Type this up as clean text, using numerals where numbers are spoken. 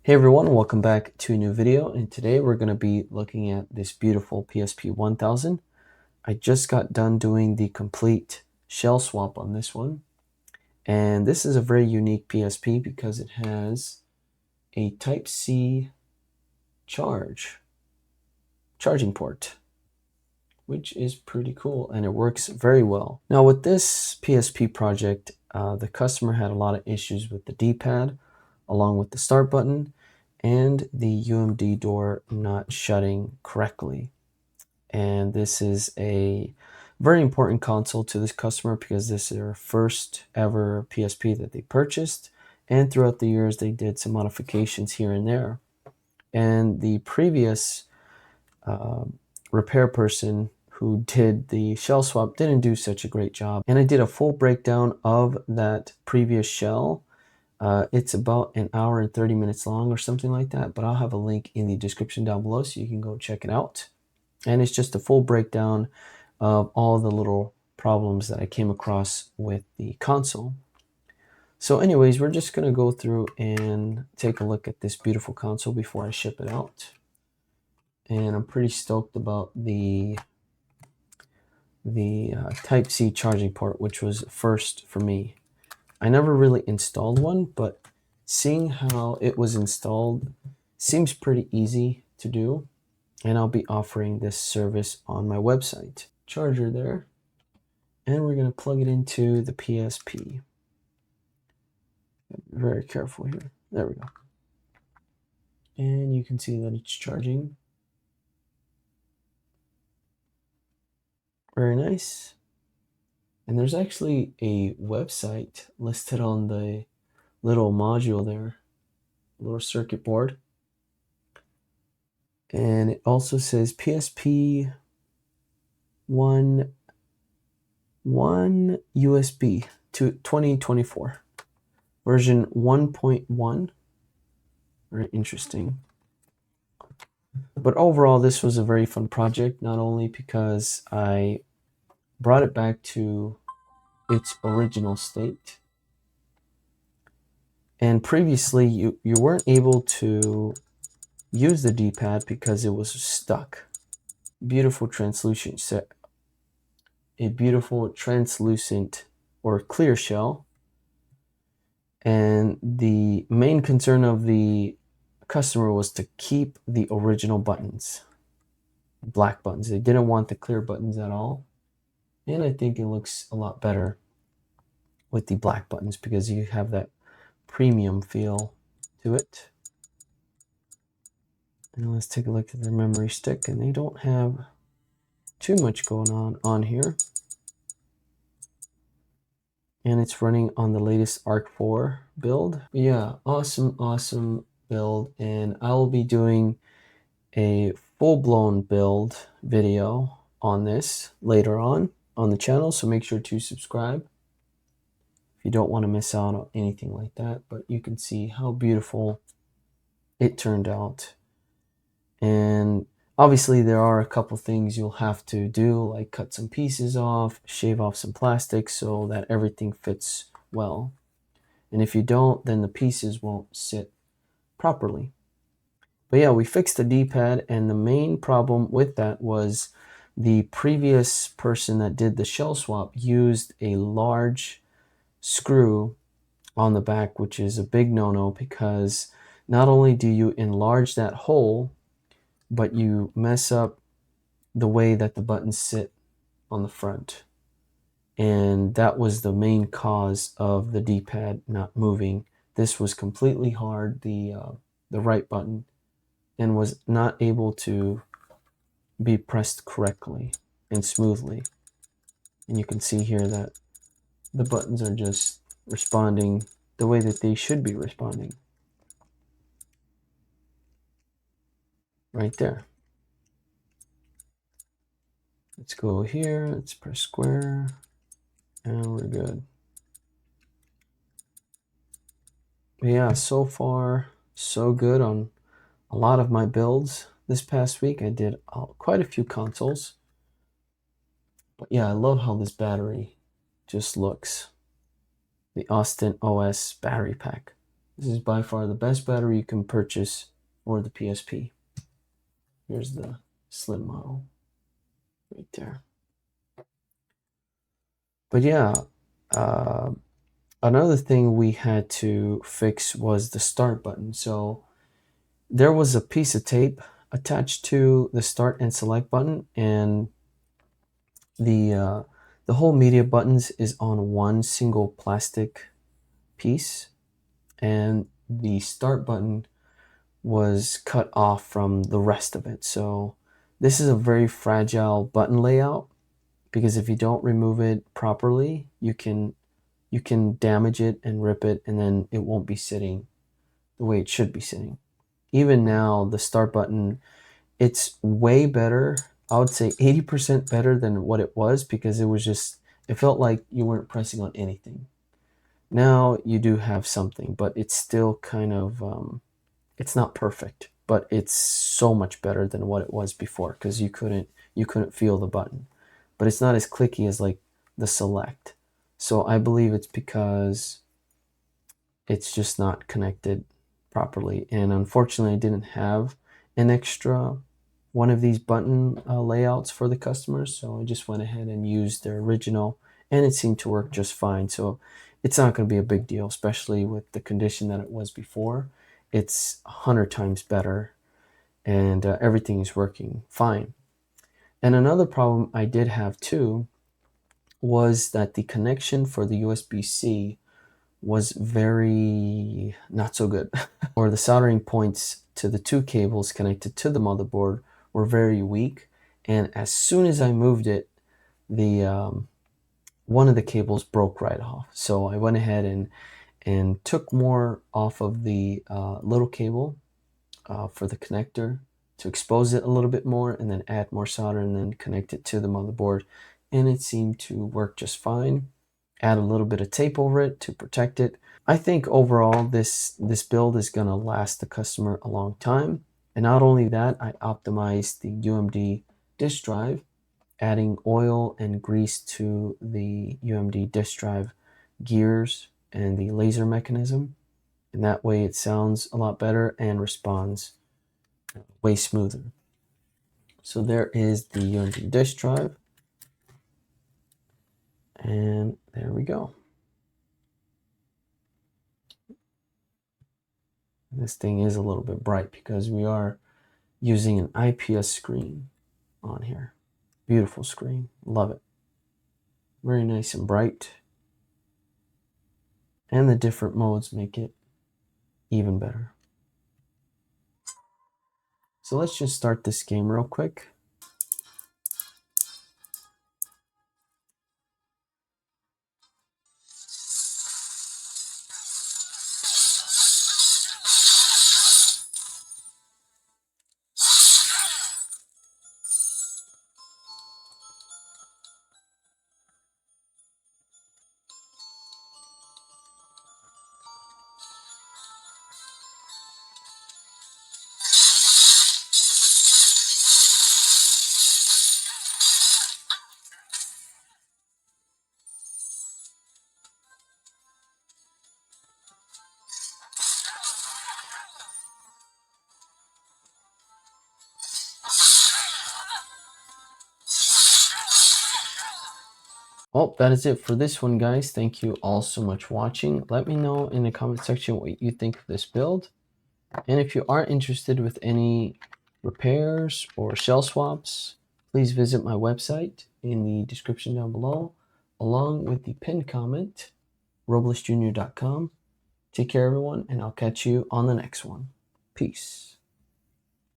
Hey everyone, welcome back to a new video, and today we're going to be looking at this beautiful PSP 1000. I just got done doing the complete shell swap on this one, and this is a very unique PSP because it has a Type-C charging port, which is pretty cool, and it works very well. Now with this PSP project, the customer had a lot of issues with the D-pad, along with the start button, and the UMD door not shutting correctly. And this is a very important console to this customer because this is their first ever PSP that they purchased, and throughout the years they did some modifications here and there. And the previous repair person who did the shell swap didn't do such a great job. And I did a full breakdown of that previous shell. It's about an hour and 30 minutes long or something like that, but I'll have a link in the description down below so you can go check it out. And it's just a full breakdown of all the little problems that I came across with the console. So anyways, we're just going to go through and take a look at this beautiful console before I ship it out. And I'm pretty stoked about the Type-C charging port, which was first for me. I never really installed one, but seeing how it was installed seems pretty easy to do, and I'll be offering this service on my website. Charger there, and we're going to plug it into the PSP. Be very careful here. There we go. And you can see that it's charging. Very nice. And there's actually a website listed on the little module there, little circuit board. And it also says PSP 1 USB to 2024 version 1.1. Very interesting. But overall, this was a very fun project, not only because I brought it back to its original state. And previously, you weren't able to use the D-pad because it was stuck. Beautiful translucent set. A beautiful translucent or clear shell. And the main concern of the customer was to keep the original buttons, black buttons. They didn't want the clear buttons at all. And I think it looks a lot better with the black buttons because you have that premium feel to it. And let's take a look at the memory stick, and they don't have too much going on here. And it's running on the latest Arc 4 build. But yeah, awesome build, and I'll be doing a full-blown build video on this later on the channel, so make sure to subscribe if you don't want to miss out on anything like that. But you can see how beautiful it turned out. And obviously there are a couple things you'll have to do, like cut some pieces off, shave off some plastic so that everything fits well. And if you don't, then the pieces won't sit properly. But yeah, we fixed the D-pad, and the main problem with that was the previous person that did the shell swap used a large screw on the back, which is a big no-no because not only do you enlarge that hole, but you mess up the way that the buttons sit on the front. And that was the main cause of the D-pad not moving. This was completely hard, the right button, and was not able to be pressed correctly and smoothly. And you can see here that the buttons are just responding the way that they should be responding. Right there. Let's go here, let's press square, and we're good. But yeah, so far so good on a lot of my builds. This past week I did quite a few consoles. But yeah, I love how this battery just looks. The Austin OS battery pack. This is by far the best battery you can purchase for the PSP. Here's the slim model right there. But yeah, uh, another thing we had to fix was the start button. So there was a piece of tape attached to the start and select button, and the whole media buttons is on one single plastic piece, and the start button was cut off from the rest of it. So this is a very fragile button layout, because if you don't remove it properly, you can damage it and rip it, and then it won't be sitting the way it should be sitting. Even now, the start button, it's way better. I would say 80% better than what it was, because it felt like you weren't pressing on anything. Now you do have something, but it's still kind of, it's not perfect, but it's so much better than what it was before, because you couldn't feel the button. But it's not as clicky as like the select. So I believe it's because it's just not connected properly. And unfortunately, I didn't have an extra one of these button layouts for the customers. So I just went ahead and used their original, and it seemed to work just fine. So it's not going to be a big deal, especially with the condition that it was before. It's 100 times better, and everything is working fine. And another problem I did have too was that the connection for the USB-C was very not so good. Or the soldering points to the two cables connected to the motherboard were very weak. And as soon as I moved it, the one of the cables broke right off. So I went ahead and took more off of the little cable for the connector to expose it a little bit more, and then add more solder, and then connect it to the motherboard. And it seemed to work just fine. Add a little bit of tape over it to protect it. I think overall this build is going to last the customer a long time. And not only that, I optimized the UMD disk drive, adding oil and grease to the UMD disk drive gears and the laser mechanism. And that way it sounds a lot better and responds way smoother. So there is the UMD disk drive. And there we go. This thing is a little bit bright because we are using an IPS screen on here. Beautiful screen. Love it. Very nice and bright. And the different modes make it even better. So let's just start this game real quick. Well, that is it for this one, guys. Thank you all so much for watching. Let me know in the comment section what you think of this build. And if you are interested with any repairs or shell swaps, please visit my website in the description down below, along with the pinned comment, roblesjr.com. Take care, everyone, and I'll catch you on the next one. Peace.